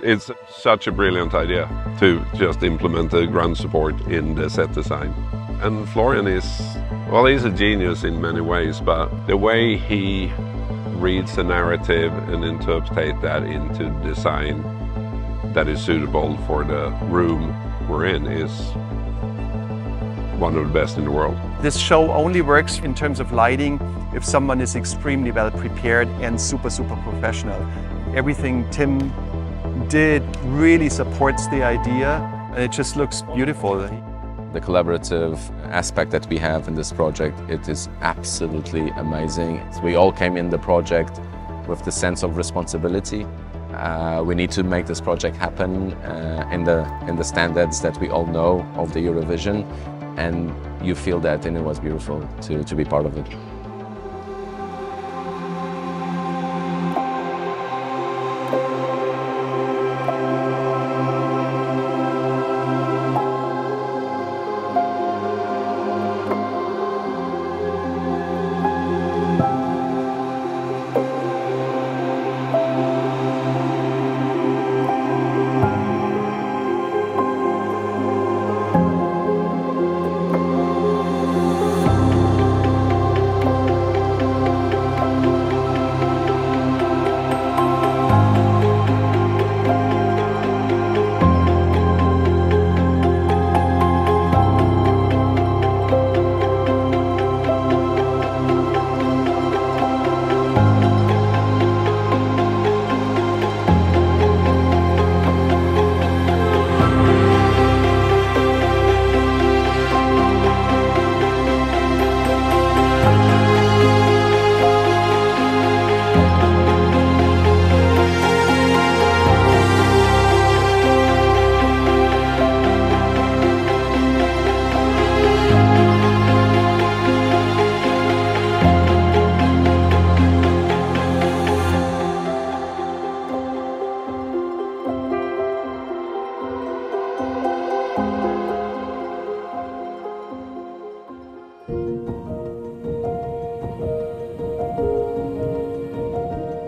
It's such a brilliant idea to just implement the ground support in the set design. And Florian is, well, he's a genius in many ways, but the way he reads a narrative and interprets that into design that is suitable for the room we're in is one of the best in the world. This show only works in terms of lighting if someone is extremely well prepared and super professional. Everything Tim did really supports the idea, and it just looks beautiful. The collaborative aspect that we have in this project, it is absolutely amazing. We all came in the project with the sense of responsibility. We need to make this project happen in the standards that we all know of the Eurovision, and you feel that, and it was beautiful to be part of it.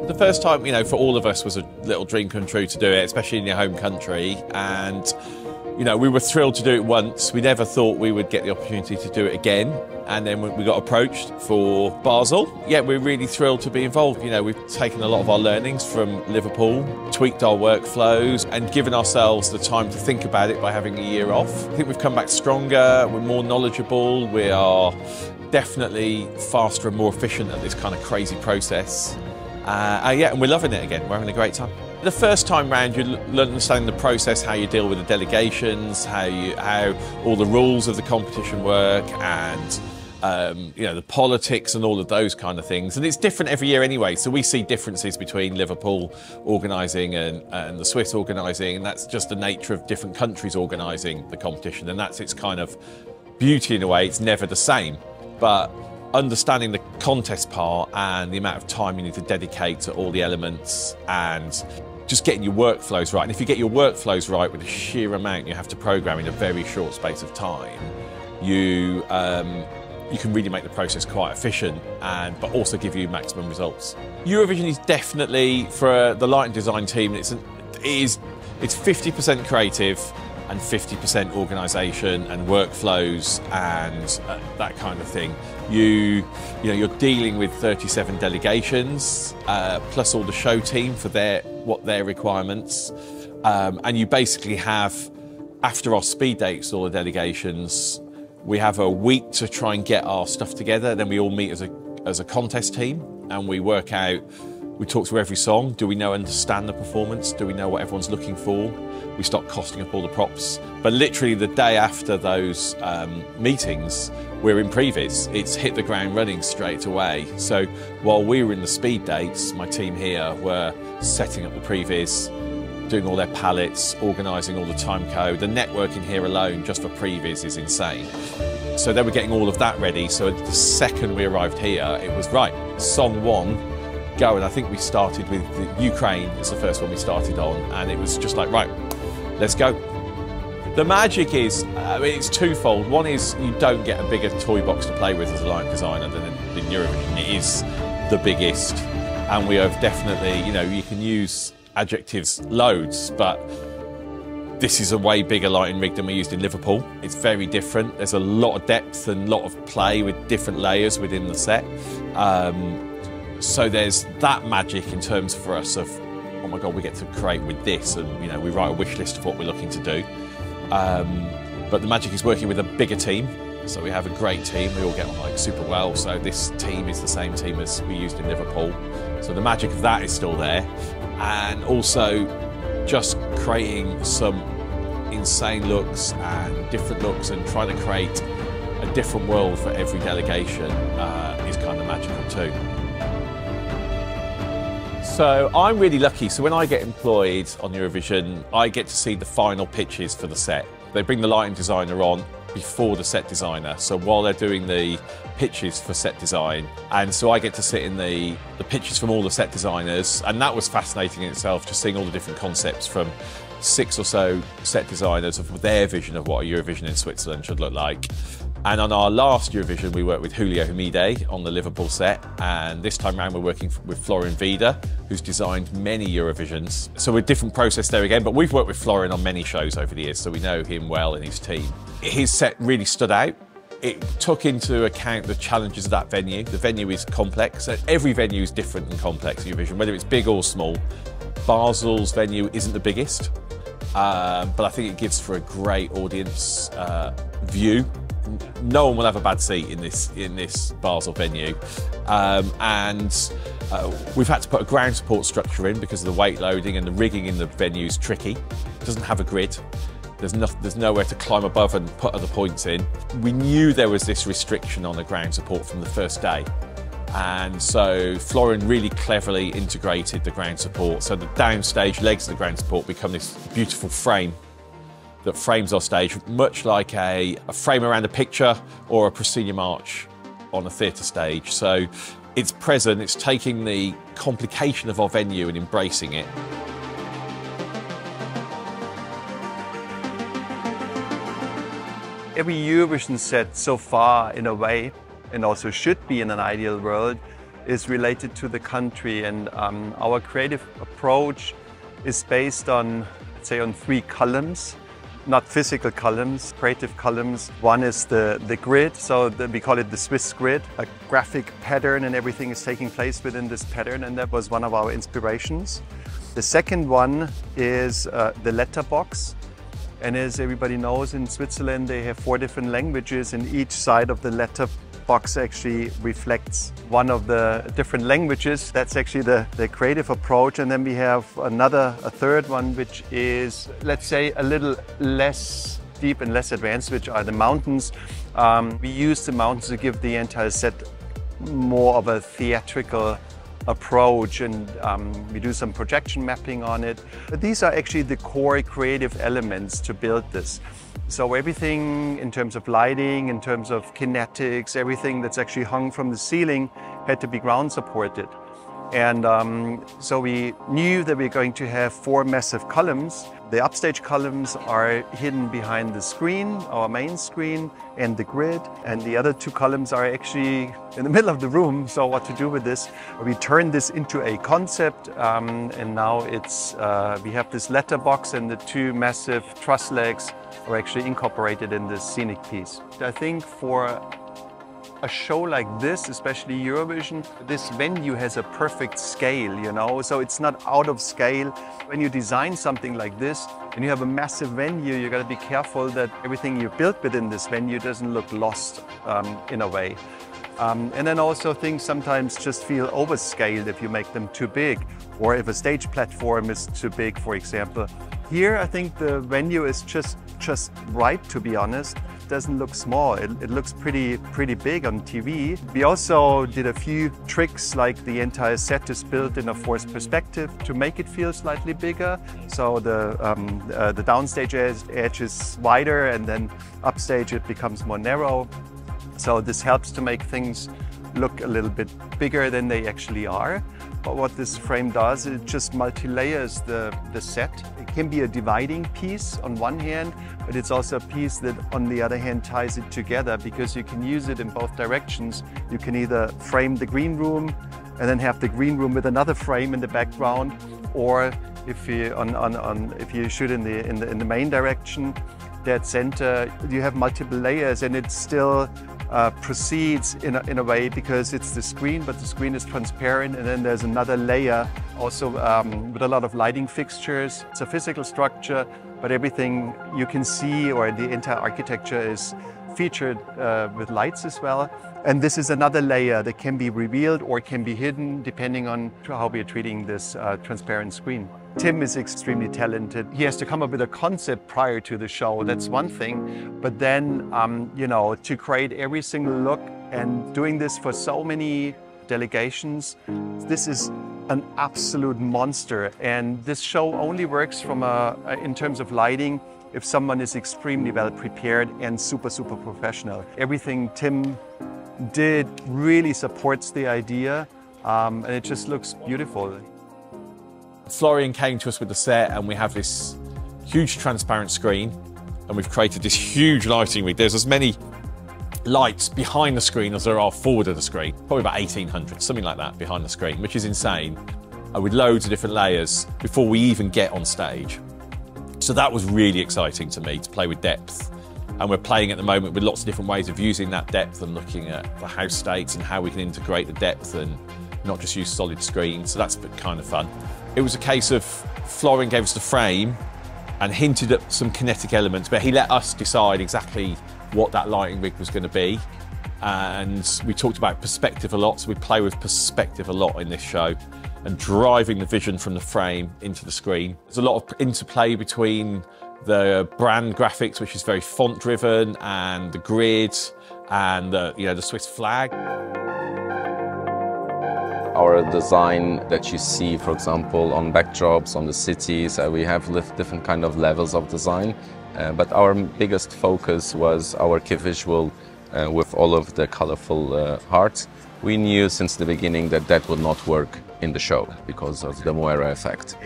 The first time, you know, for all of us was a little dream come true to do it, especially in your home country. And, you know, we were thrilled to do it once. We never thought we would get the opportunity to do it again. And then we got approached for Basel. Yeah, we're really thrilled to be involved. You know, we've taken a lot of our learnings from Liverpool, tweaked our workflows, and given ourselves the time to think about it by having a year off. I think we've come back stronger, we're more knowledgeable, we are definitely faster and more efficient at this kind of crazy process. Yeah, and we're loving it again. We're having a great time. The first time round, you're understanding the process, how you deal with the delegations, how all the rules of the competition work, and you know, the politics and all of those kind of things. And it's different every year anyway, so we see differences between Liverpool organising and the Swiss organising, and that's just the nature of different countries organising the competition, and that's its kind of beauty in a way. It's never the same, but understanding the contest part and the amount of time you need to dedicate to all the elements and just getting your workflows right. And if you get your workflows right with the sheer amount you have to program in a very short space of time, you can really make the process quite efficient, but also give you maximum results. Eurovision is definitely, for the light and design team, it's 50% creative and 50% organisation and workflows and that kind of thing. You know, you're dealing with 37 delegations plus all the show team for their requirements, and you basically have, after our speed dates, all the delegations, we have a week to try and get our stuff together. Then we all meet as a contest team, and we work out. We talk through every song. Do we understand the performance? Do we know what everyone's looking for? We start costing up all the props. But literally the day after those meetings, we're in previs. It's hit the ground running straight away. So while we were in the speed dates, my team here were setting up the previs, doing all their palettes, organising all the time code. The networking here alone, just for previs, is insane. So they were getting all of that ready. So the second we arrived here, it was right, song one, go. And I think we started with Ukraine. It's the first one we started on, and it was just like, right, let's go. The magic is, it's twofold. One is you don't get a bigger toy box to play with as a light designer than in Eurovision. It is the biggest, and we have definitely, you know, you can use adjectives loads, but this is a way bigger lighting rig than we used in Liverpool. It's very different. There's a lot of depth and a lot of play with different layers within the set. So there's that magic in terms for us of, oh my God, we get to create with this, and you know, we write a wish list of what we're looking to do. But the magic is working with a bigger team. So we have a great team, we all get on like super well. So this team is the same team as we used in Liverpool. So the magic of that is still there. And also just creating some insane looks and different looks and trying to create a different world for every delegation is kind of magical too. So I'm really lucky. So when I get employed on Eurovision, I get to see the final pitches for the set. They bring the lighting designer on before the set designer. So while they're doing the pitches for set design, and so I get to sit in the pitches from all the set designers, and that was fascinating in itself, just seeing all the different concepts from 6 or so set designers of their vision of what a Eurovision in Switzerland should look like. And on our last Eurovision, we worked with Julio Humide on the Liverpool set, and this time around we're working with Florian Vida, who's designed many Eurovisions. So a different process there again, but we've worked with Florian on many shows over the years, so we know him well and his team. His set really stood out. It took into account the challenges of that venue. The venue is complex. Every venue is different and complex in Eurovision, whether it's big or small. Basel's venue isn't the biggest, but I think it gives for a great audience view. No one will have a bad seat in this Basel venue, and we've had to put a ground support structure in because of the weight loading, and the rigging in the venue is tricky. It doesn't have a grid. There's nowhere to climb above and put other points in. We knew there was this restriction on the ground support from the first day, and so Florian really cleverly integrated the ground support. So the downstage legs of the ground support become this beautiful frame that frames our stage, much like a frame around a picture or a proscenium arch on a theatre stage. So it's present, it's taking the complication of our venue and embracing it. Every Eurovision set so far, in a way, and also should be in an ideal world, is related to the country. And our creative approach is based on, let's say, on 3 columns. Not physical columns, creative columns. One is the grid, so we call it the Swiss grid, a graphic pattern, and everything is taking place within this pattern, and that was one of our inspirations. The second one is the letterbox, and as everybody knows, in Switzerland they have 4 different languages, and each side of the letterbox actually reflects one of the different languages. That's actually the creative approach. And then we have a third one, which is, let's say, a little less deep and less advanced, which are the mountains. We use the mountains to give the entire set more of a theatrical approach, and we do some projection mapping on it. But these are actually the core creative elements to build this. So everything in terms of lighting, in terms of kinetics, everything that's actually hung from the ceiling had to be ground supported. And so we knew that we're going to have 4 massive columns. The upstage columns are hidden behind the screen, our main screen, and the grid. And the other 2 columns are actually in the middle of the room. So what to do with this? We turned this into a concept, and now it's we have this letterbox, and the 2 massive truss legs are actually incorporated in this scenic piece. I think for a show like this, especially Eurovision, this venue has a perfect scale, you know, so it's not out of scale. When you design something like this and you have a massive venue, you got to be careful that everything you built within this venue doesn't look lost in a way. And then also things sometimes just feel overscaled if you make them too big, or if a stage platform is too big, for example. Here, I think the venue is just right, to be honest. It doesn't look small. It looks pretty big on TV. We also did a few tricks, like the entire set is built in a forced perspective to make it feel slightly bigger. So the downstage edge is wider, and then upstage it becomes more narrow. So this helps to make things look a little bit bigger than they actually are. But what this frame does, it just multi-layers the set. It can be a dividing piece on one hand, but it's also a piece that on the other hand ties it together, because you can use it in both directions. You can either frame the green room and then have the green room with another frame in the background, or If you shoot in the main direction, dead center, you have multiple layers, and it still proceeds in a way because it's the screen, but the screen is transparent, and then there's another layer also with a lot of lighting fixtures. It's a physical structure, but everything you can see, or the entire architecture, is featured with lights as well. And this is another layer that can be revealed or can be hidden depending on how we are treating this transparent screen. Tim is extremely talented. He has to come up with a concept prior to the show. That's one thing. But then, you know, to create every single look and doing this for so many delegations, this is an absolute monster. And this show only works in terms of lighting if someone is extremely well prepared and super professional. Everything Tim did really supports the idea, and it just looks beautiful. Florian came to us with the set, and we have this huge transparent screen, and we've created this huge lighting rig. There's as many lights behind the screen as there are forward of the screen, probably about 1,800, something like that behind the screen, which is insane, with loads of different layers before we even get on stage. So that was really exciting to me, to play with depth. And we're playing at the moment with lots of different ways of using that depth and looking at the house states and how we can integrate the depth and not just use solid screens. So that's been kind of fun. It was a case of Florian gave us the frame and hinted at some kinetic elements, but he let us decide exactly what that lighting rig was going to be. And we talked about perspective a lot, so we play with perspective a lot in this show and driving the vision from the frame into the screen. There's a lot of interplay between the brand graphics, which is very font driven, and the grid and the Swiss flag. Our design that you see, for example, on backdrops, on the cities, we have different kind of levels of design, but our biggest focus was our key visual with all of the colorful hearts. We knew since the beginning that that would not work in the show because of the Moira effect.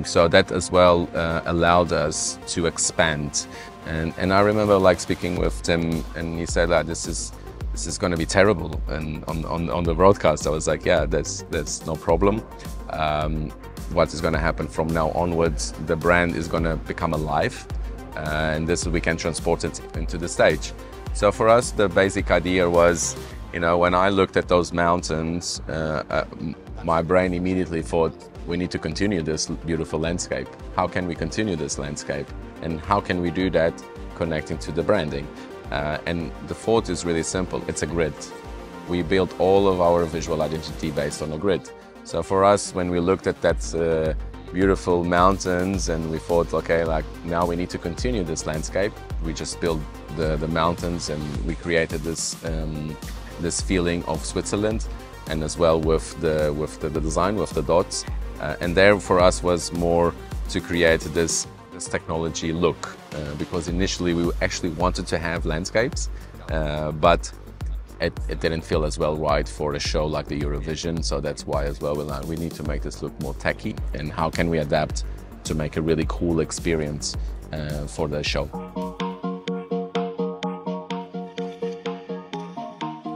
So that as well allowed us to expand. And I remember like speaking with Tim, and he said that this is going to be terrible. And on the broadcast, I was like, yeah, that's no problem. What is going to happen from now onwards? The brand is going to become alive, and this we can transport it into the stage. So for us, the basic idea was, you know, when I looked at those mountains, my brain immediately thought, we need to continue this beautiful landscape. How can we continue this landscape? And how can we do that connecting to the branding? And the thought is really simple. It's a grid. We built all of our visual identity based on a grid. So for us, when we looked at that beautiful mountains and we thought, okay, like now we need to continue this landscape, we just built the mountains and we created this this feeling of Switzerland, and as well with the design, with the dots. And there for us was more to create this technology look, because initially we actually wanted to have landscapes, but it didn't feel as well right for a show like the Eurovision. So that's why as well we need to make this look more techy, and how can we adapt to make a really cool experience for the show.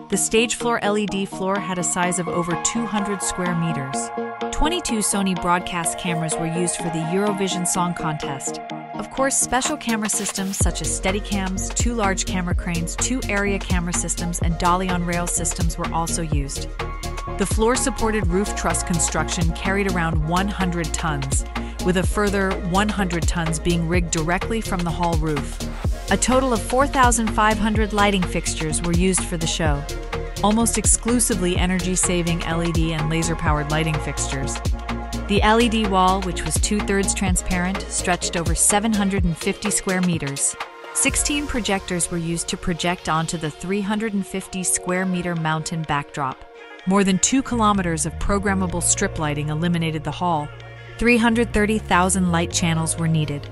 The stage floor LED floor had a size of over 200 square meters. 22 Sony broadcast cameras were used for the Eurovision Song Contest. Of course, special camera systems such as Steadicams, 2 large camera cranes, 2 area camera systems, and dolly-on-rail systems were also used. The floor-supported roof truss construction carried around 100 tons, with a further 100 tons being rigged directly from the hall roof. A total of 4,500 lighting fixtures were used for the show, almost exclusively energy-saving LED and laser-powered lighting fixtures. The LED wall, which was 2/3 transparent, stretched over 750 square meters. 16 projectors were used to project onto the 350 square meter mountain backdrop. More than 2 kilometers of programmable strip lighting illuminated the hall. 330,000 light channels were needed.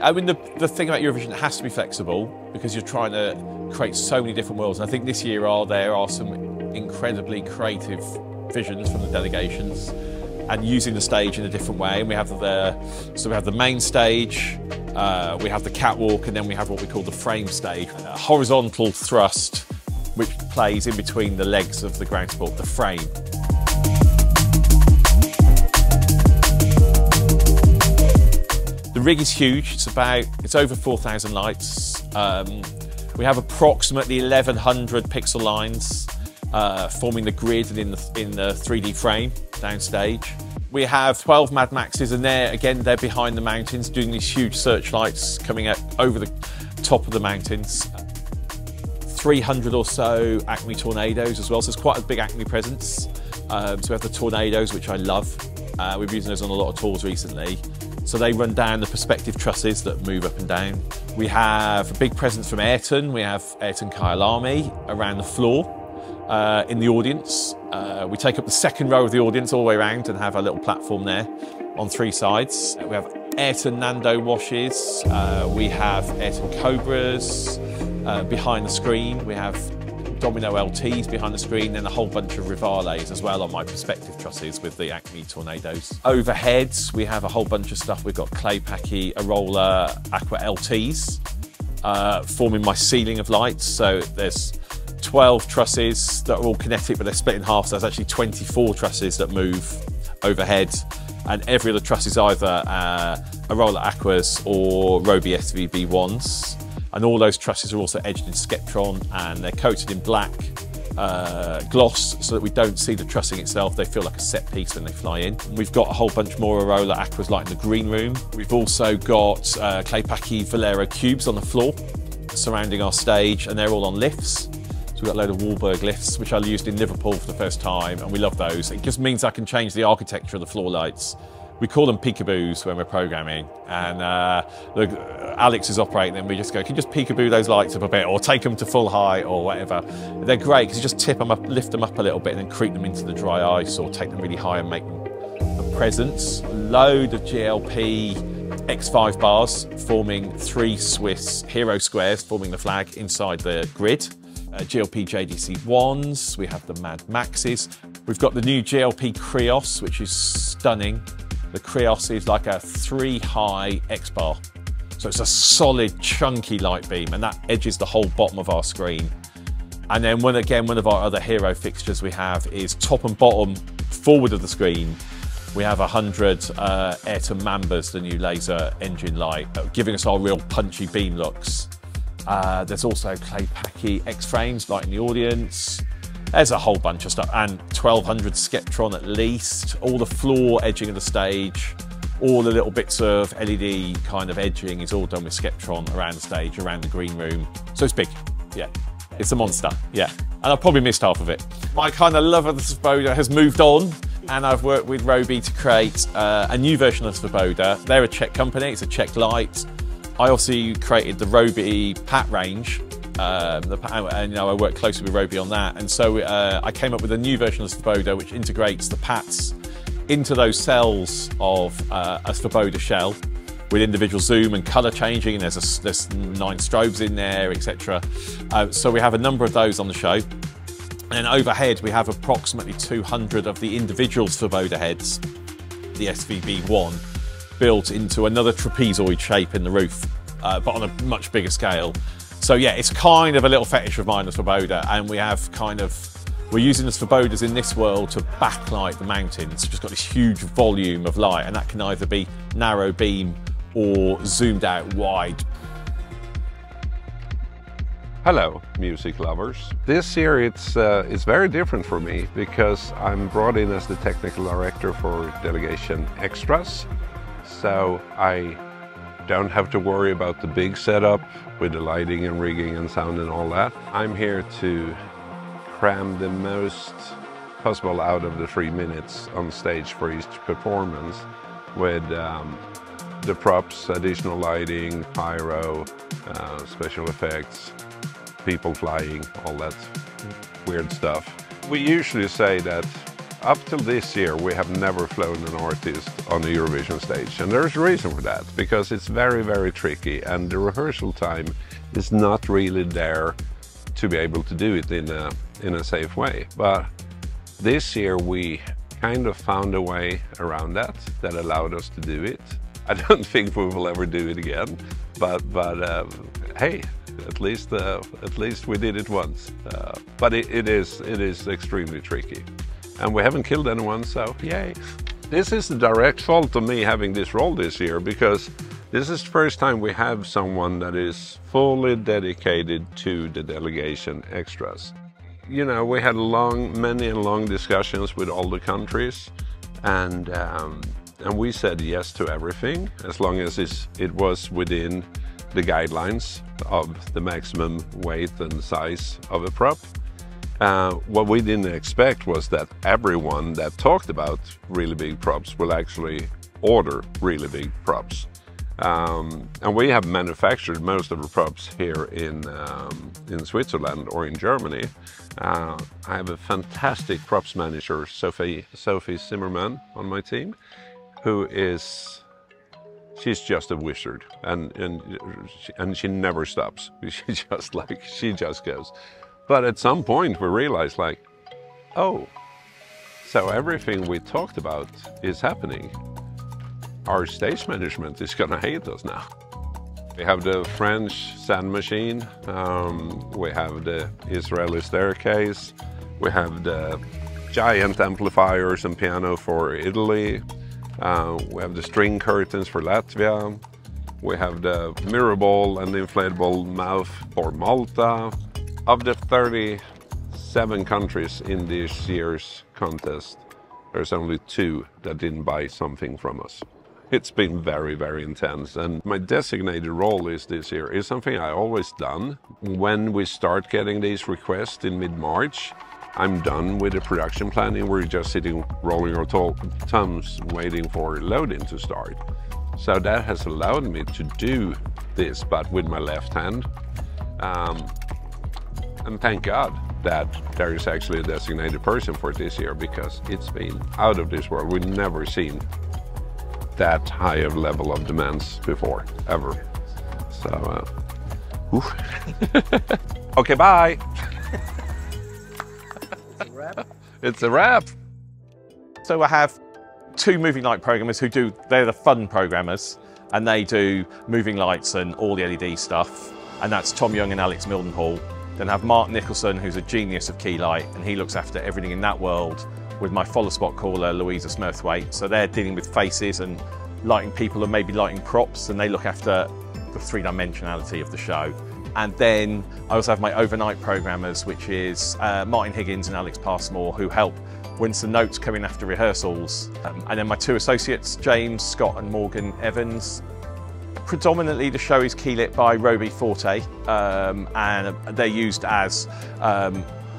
I mean, the thing about Eurovision, it has to be flexible because you're trying to create so many different worlds. And I think this year there are some incredibly creative visions from the delegations and using the stage in a different way. And we have the main stage, we have the catwalk, and then we have what we call the frame stage, a horizontal thrust, which plays in between the legs of the ground sport, the frame. rig is huge. It's over 4,000 lights. We have approximately 1,100 pixel lines forming the grid and in the 3D frame downstage. We have 12 Mad Maxes, and they're behind the mountains doing these huge searchlights coming out over the top of the mountains. 300 or so Acme tornadoes as well, so it's quite a big Acme presence. So we have the tornadoes, which I love. We've been using those on a lot of tours recently. So they run down the perspective trusses that move up and down. We have a big presence from Ayrton. We have Ayrton Kyalami around the floor in the audience. We take up the second row of the audience all the way around and have a little platform there on 3 sides. We have Ayrton Nando washes. We have Ayrton Cobras behind the screen. We have Domino LTs behind the screen, and a whole bunch of Rivales as well on my perspective trusses with the Acme tornadoes. Overhead, we have a whole bunch of stuff. We've got Clay Packy, Arola, Aqua LTs forming my ceiling of lights. So there's 12 trusses that are all kinetic, but they're split in half. So there's actually 24 trusses that move overhead, and every other truss is either Arola Aquas or Roby SVB1s. And all those trusses are also edged in Skeptron, and they're coated in black gloss so that we don't see the trussing itself. They feel like a set piece when they fly in. We've got a whole bunch more Arola Aquas light in the green room. We've also got Clay Packy Valero cubes on the floor surrounding our stage, and they're all on lifts. So we've got a load of Wahlberg lifts, which I used in Liverpool for the first time, and we love those. It just means I can change the architecture of the floor lights. We call them peekaboos when we're programming, and look, Alex is operating them. We just go, can you just peekaboo those lights up a bit, or take them to full height, or whatever. They're great because you just tip them up, lift them up a little bit, and then creep them into the dry ice, or take them really high and make them a presence. A load of GLP X5 bars forming 3 Swiss hero squares, forming the flag inside the grid. GLP JDC1s, we have the Mad Maxes. We've got the new GLP Krios, which is stunning. The Krios is like a 3-high X-bar. So it's a solid, chunky light beam, and that edges the whole bottom of our screen. And then one of our other hero fixtures we have is top and bottom forward of the screen. We have 100 Ayrton Mambas, the new laser engine light, giving us our real punchy beam looks. There's also Clay Packy X-frames light in the audience. There's a whole bunch of stuff, and 1,200 Skeptron at least, all the floor edging of the stage, all the little bits of LED kind of edging is all done with Skeptron around the stage, around the green room. So it's big, yeah. It's a monster, yeah. And I've probably missed half of it. My kind of love of the Svoboda has moved on, and I've worked with Roby to create a new version of Svoboda. They're a Czech company, it's a Czech light. I also created the Roby PAT range, and I worked closely with Roby on that, and so I came up with a new version of Svoboda which integrates the PATs into those cells of a Svoboda shell with individual zoom and colour changing, and there's 9 strobes in there, etc. So we have a number of those on the show, and overhead we have approximately 200 of the individual Svoboda heads, the SVB1, built into another trapezoid shape in the roof, but on a much bigger scale. So yeah, it's kind of a little fetish of mine, the Svoboda, and we're using the Svobodas in this world to backlight the mountains. It's just got this huge volume of light, and that can either be narrow beam or zoomed out wide. Hello, music lovers. This year it's very different for me because I'm brought in as the Technical Director for Delegation Extras. So I don't have to worry about the big setup with the lighting and rigging and sound and all that. I'm here to cram the most possible out of the 3 minutes on stage for each performance with the props, additional lighting, pyro, special effects, people flying, all that weird stuff. We usually say that up till this year we have never flown an artist on the Eurovision stage, and there's a reason for that, because it's very, very tricky and the rehearsal time is not really there to be able to do it in a safe way. But this year we kind of found a way around that allowed us to do it. I don't think we will ever do it again, but hey, at least we did it once. But it is extremely tricky, and we haven't killed anyone, so yay. This is the direct fault of me having this role this year, because This is the first time we have someone that is fully dedicated to the delegation extras. You know, we had many and long discussions with all the countries, and we said yes to everything as long as it was within the guidelines of the maximum weight and size of a prop. What we didn't expect was that everyone that talked about really big props will actually order really big props. And we have manufactured most of the props here in Switzerland or in Germany. I have a fantastic props manager, Sophie Zimmerman, on my team, she's just a wizard, and she never stops. She just goes. But at some point we realized, like, oh, so everything we talked about is happening. Our stage management is gonna hate us now. We have the French sand machine, we have the Israeli staircase, we have the giant amplifiers and piano for Italy, we have the string curtains for Latvia, we have the mirror ball and the inflatable mouth for Malta. Of the 37 countries in this year's contest, there's only 2 that didn't buy something from us. It's been very, very intense, and my designated role this year is something I always done. When we start getting these requests in mid-March, I'm done with the production planning. We're just sitting, rolling our thumbs, waiting for loading to start. So that has allowed me to do this, but with my left hand. And thank God that there is actually a designated person for this year, because it's been out of this world. We've never seen that high of level of demands before, ever. So, okay, bye. It's a wrap. It's a wrap. So I have 2 moving light programmers they're the fun programmers, and they do moving lights and all the LED stuff. And that's Tom Young and Alex Mildenhall. Then I have Mark Nicholson, who's a genius of key light, and he looks after everything in that world, with my follow spot caller, Louisa Smurthwaite. So they're dealing with faces and lighting people and maybe lighting props, and they look after the 3-dimensionality of the show. And then I also have my overnight programmers, which is Martin Higgins and Alex Passmore, who help when some notes come in after rehearsals. And then my 2 associates, James, Scott and Morgan Evans. Predominantly the show is key lit by Roby Forte, and they're used as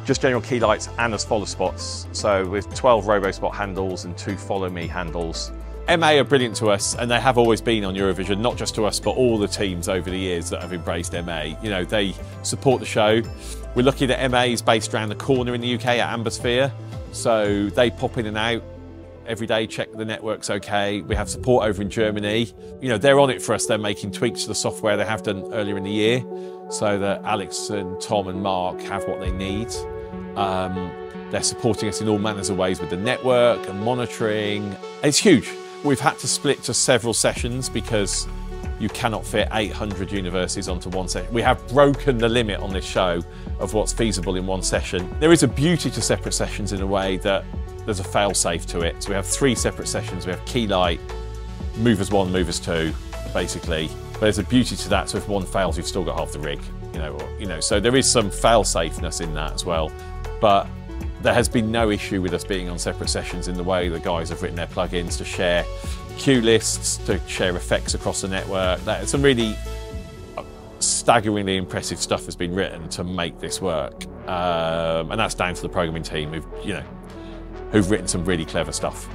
just general key lights and as follow spots. So with 12 RoboSpot handles and 2 follow me handles. MA are brilliant to us, and they have always been on Eurovision, not just to us, but all the teams over the years that have embraced MA. You know, they support the show. We're lucky that MA is based around the corner in the UK at Ambersphere, so they pop in and out every day, check the network's okay. We have support over in Germany. You know, they're on it for us. They're making tweaks to the software they have done earlier in the year, so that Alex and Tom and Mark have what they need. They're supporting us in all manners of ways with the network and monitoring. It's huge. We've had to split to several sessions because you cannot fit 800 universes onto one session. We have broken the limit on this show of what's feasible in one session. There is a beauty to separate sessions in a way that there's a fail-safe to it. So we have 3 separate sessions. We have key light, movers 1, movers 2, basically. But there's a beauty to that. So if one fails, you've still got half the rig, you know. So there is some fail-safeness in that as well. But there has been no issue with us being on separate sessions in the way the guys have written their plugins to share cue lists, to share effects across the network. Some really staggeringly impressive stuff has been written to make this work. And that's down to the programming team who've written some really clever stuff.